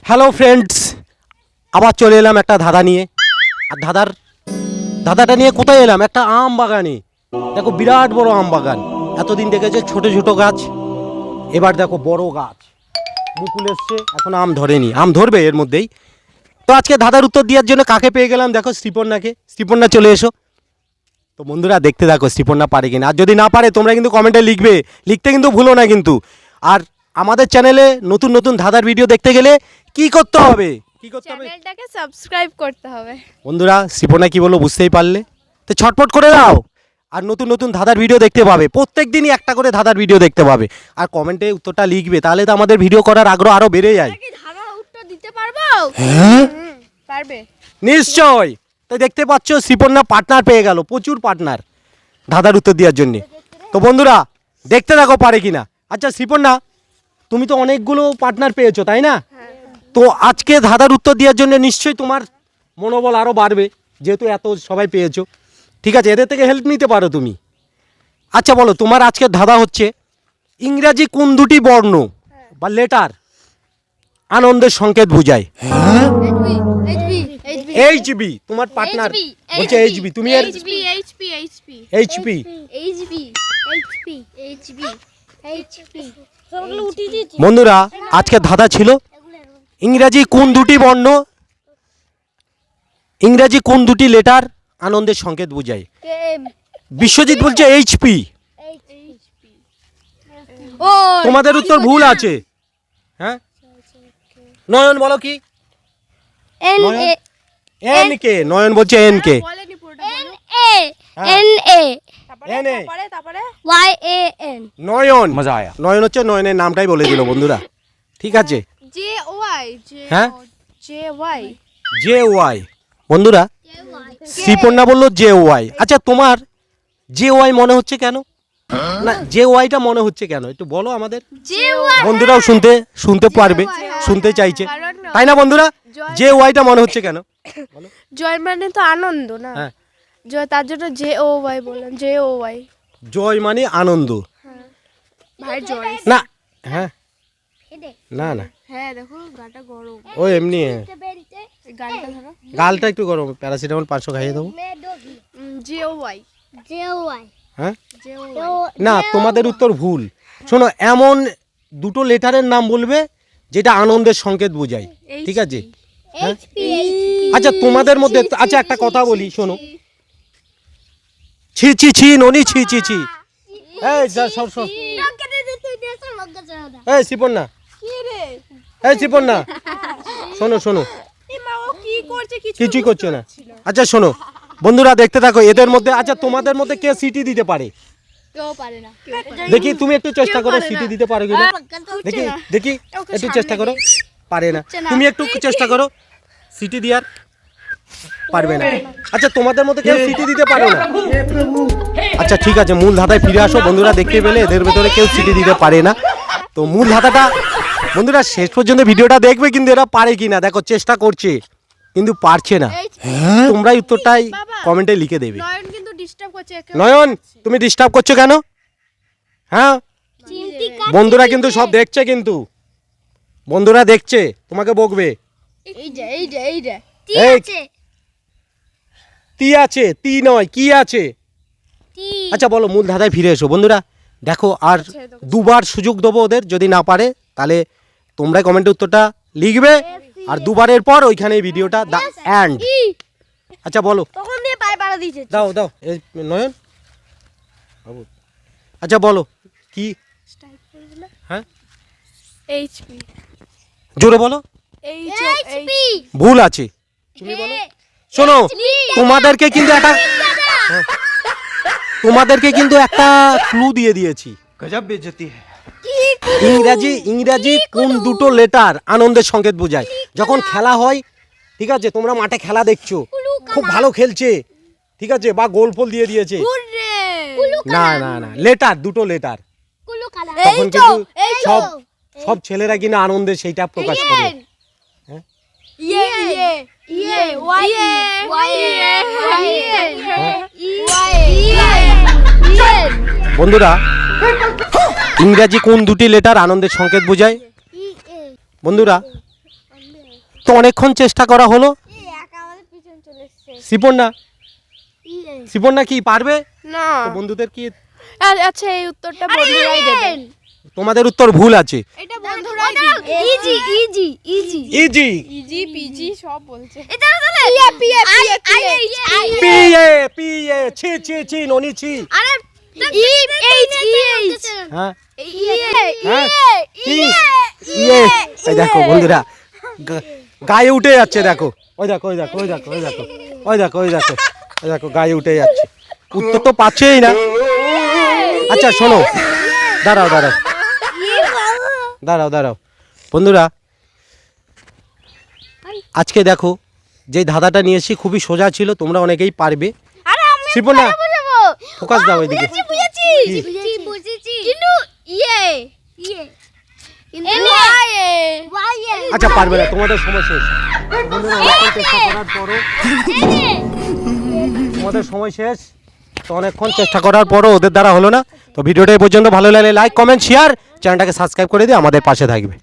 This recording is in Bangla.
হ্যালো ফ্রেন্ডস, আবার চলে এলাম একটা ধাঁধা নিয়ে। আর ধাঁধাটা নিয়ে কোথায় এলাম? একটা আম বাগানে। দেখো বিরাট বড় আম বাগান। এতদিন দেখেছে ছোট ছোট গাছ, এবার দেখো বড় গাছ, মুকুল এসছে, এখন আম ধরেনি, আম ধরবে এর মধ্যেই। তো আজকে ধাঁধার উত্তর দেওয়ার জন্য কাকে পেয়ে গেলাম? দেখো শ্রীপর্ণাকে। শ্রীপর্ণা চলে এসো। তো বন্ধুরা দেখতে থাকো শ্রীপর্ণা পারে কিনা। আর যদি না পারে তোমরা কিন্তু কমেন্টে লিখবে, লিখতে কিন্তু ভুলো না কিন্তু। আর আমাদের চ্যানেলে নতুন নতুন ধাঁধার ভিডিও দেখতে গেলে কি করতে হবে? চ্যানেলটাকে সাবস্ক্রাইব করতে হবে। বন্ধুরা শ্রীপর্ণা কি বললো বুঝতেই পারলে, তো ছটফট করে দাও। আর নতুন নতুন ধাঁধার ভিডিও দেখতে পাবে, প্রত্যেক দিনই একটা করে ধাঁধার ভিডিও দেখতে পাবে। আর কমেন্টে উত্তরটা লিখবে, তাহলে তো আমাদের ভিডিও করার আগ্রহ আরো বেড়ে যায়। কি ধাঁধার উত্তর দিতে পারবো? হ্যাঁ পারবে নিশ্চয়। তো দেখতে পাচ্ছ শ্রীপর্ণা পার্টনার পেয়ে গেল, প্রচুর পার্টনার ধাঁধার উত্তর দেওয়ার জন্য। তো বন্ধুরা দেখতে থাকো পারে কিনা। আচ্ছা শ্রীপর্ণা, তুমি তো অনেকগুলো পার্টনার পেয়েছো তাই না? তো আজকে ধাঁধার উত্তর দেওয়ার জন্য নিশ্চয়ই তোমার মনোবল আরও বাড়বে, যেহেতু এত সবাই পেয়েছো। ঠিক আছে, এদের থেকে হেল্প নিতে পারো তুমি। আচ্ছা বলো, তোমার আজকের ধাঁধা হচ্ছে ইংরাজি কোন দুটি বর্ণ বা লেটার আনন্দের সংকেত বোঝায়? এইচবি। তোমার পার্টনার বলছে এইচবি, তুমি এর এইচপি। বন্ধুরা আজকে ধাঁধা ছিল ইংরাজি কোন দুটি লেটার আনন্দের সংকেত বোঝায়। বিশ্বজিৎ বলছে এইচপি। তোমাদের উত্তর ভুল আছে। হ্যাঁ নয়ন বলো কি? N K. নয়ন বলছে এন কে। নয়ন, মজা আয়া। নয়ন হচ্ছে নয়নের নামটাই বলে দিল বন্ধুরা। ঠিক আছে, হ্যাঁ জে ওয়াই। বন্ধুরা শ্রীপর্ণা বললো জে ওয়াই। আচ্ছা তোমার জে ওয়াই মনে হচ্ছে কেন? না জে ওয়াইটা মনে হচ্ছে কেন একটু বলো আমাদের। বন্ধুরাও শুনতে পারবে, শুনতে চাইছে তাই না বন্ধুরা? জে ওয়াইটা মনে হচ্ছে কেন? জয় মানে তো আনন্দ না? হ্যাঁ জয়, তার জন্য জে ও ওয়াই বললাম। জে ও ওয়াই, জয় মানে আনন্দ। ভাই জয় না হ্যাঁ না না হ্যাঁ দেখো গাটা গরম। ও এমনি গালটা ধরো, গালটা একটু গরম, প্যারাসিটামল 500 খাইয়ে দেবো। J O Y. হ্যাঁ না, তোমাদের উত্তর ভুল। শোনো, এমন দুটো লেটারের নাম বলবে যেটা আনন্দের সংকেত বোঝায়। ঠিক আছে? হ্যাঁ আচ্ছা তোমাদের মধ্যে, আচ্ছা একটা কথা বলি শোনো। ছি ছি ছি ননি, ছি ছি ছি। এই সব এই শ্রীপর্ণা, এই শ্রীপর্ণা শোনো শোনো, কিছুই করছে না। আচ্ছা শোনো বন্ধুরা দেখতে থাকো এদের মধ্যে। আচ্ছা তোমাদের মধ্যে কে সিটি দিতে পারে? দেখি তুমি একটু চেষ্টা করো, সিটি দিতে পারো কিনা দেখি। দেখি একটু চেষ্টা করো। পারে না। তুমি একটু চেষ্টা করো, সিটি দিয়ার পারবে না। আচ্ছা তোমাদের মধ্যে কেউ সিটি দিতে পারে না? আচ্ছা ঠিক আছে, মূল ধাঁধায় ফিরে আসো বন্ধুরা। দেখতে পেলে এদের ভেতরে কেউ সিটি দিতে পারে না। তো মূল ধাঁধাটা বন্ধুরা শেষ পর্যন্ত ভিডিওটা দেখবে, কিন্তু এরা পারে কিনা। দেখো চেষ্টা করছে কিন্তু পারছে না। তোমরাই উত্তরটাই কমেন্টে লিখে দেবে। নয়ন তুমি ডিস্টার্ব করছো কেন? হ্যাঁ বন্ধুরা কিন্তু সব দেখছে, কিন্তু বন্ধুরা দেখছে, তোমাকে বকবে। তি আছে, তি নয়, কি আছে? আচ্ছা বলো, মূল ধাঁধায় ফিরে এসো বন্ধুরা। দেখো আর দুবার সুযোগ দেবো ওদের, যদি না পারে তাহলে তোমরা কমেন্টে উত্তরটা লিখবে। আর দুবারের পর ওইখানে ভিডিওটা দা এন্ড। আচ্ছা বলো, দাও দাও এই নয়ন। আচ্ছা বলো কি? হ্যাঁ জোরে বলো। ভুল আছে, তুমি বলো। শোনো তোমাদেরকে কিন্তু একটা ক্লু দিয়ে দিয়েছি। गजब बेइज्जती है। ইংরাজি কোন দুটো লেটার আনন্দের সংকেত বোঝায়? যখন খেলা হয়, ঠিক আছে, তোমরা মাঠে খেলা দেখছো, খুব ভালো খেলছে, ঠিক আছে, বা গোল ফোল দিয়ে দিয়েছে। না না না, লেটার, দুটো লেটার। তখন কিন্তু সব ছেলেরা কিনা আনন্দে সেইটা প্রকাশ করে। বন্ধুরা ইংরাজি কোন দুটি লেটার আনন্দের সংকেত বোঝায়? বন্ধুরা তো অনেকক্ষণ চেষ্টা করা হলো, শিপন্না কি পারবে? না। তো বন্ধুদের কি আচ্ছা এই উত্তরটা বন্ধুরাই দেবে। তোমাদের উত্তর ভুল আছে। এটা বন্ধুরাই দিবে। Easy easy easy easy easy PG সব বলছে। পিএ পিএ ছি ছি ছি ননি ছি। আরে এইচ এইচ হ্যাঁ হ্যাঁ কি ইয়ে এই দেখো বন্ধুরা গায়ে উঠে যাচ্ছে, দেখো ওই দেখো ওই দেখো ওই দেখো ওই দেখো ওই দেখো ওই দেখো ওই দেখো গায়ে উঠে যাচ্ছে, উত্তর তো পাচ্ছেই না। আচ্ছা শোনো, দাঁড়াও দাঁড়াও দাঁড়াও দাঁড়াও বন্ধুরা, আজকে দেখো যে ধাঁধাটা নিয়ে এসেছি খুবই সোজা ছিল, তোমরা অনেকেই পারবে। শিপন্না ফোকাস দাও এদিকে। কিন্তু আচ্ছা পারবে না, তোমাদের সময় শেষ বন্ধুরা, অনেকক্ষণ চেষ্টা করার পরও তোমাদের সময় শেষ, তো অনেকক্ষণ চেষ্টা করার পরও ওদের দ্বারা হলো না। তো ভিডিওটা এই পর্যন্ত, ভালো লাগলে লাইক কমেন্ট শেয়ার, চ্যানেলটাকে সাবস্ক্রাইব করে দিয়ে আমাদের পাশে থাকবে।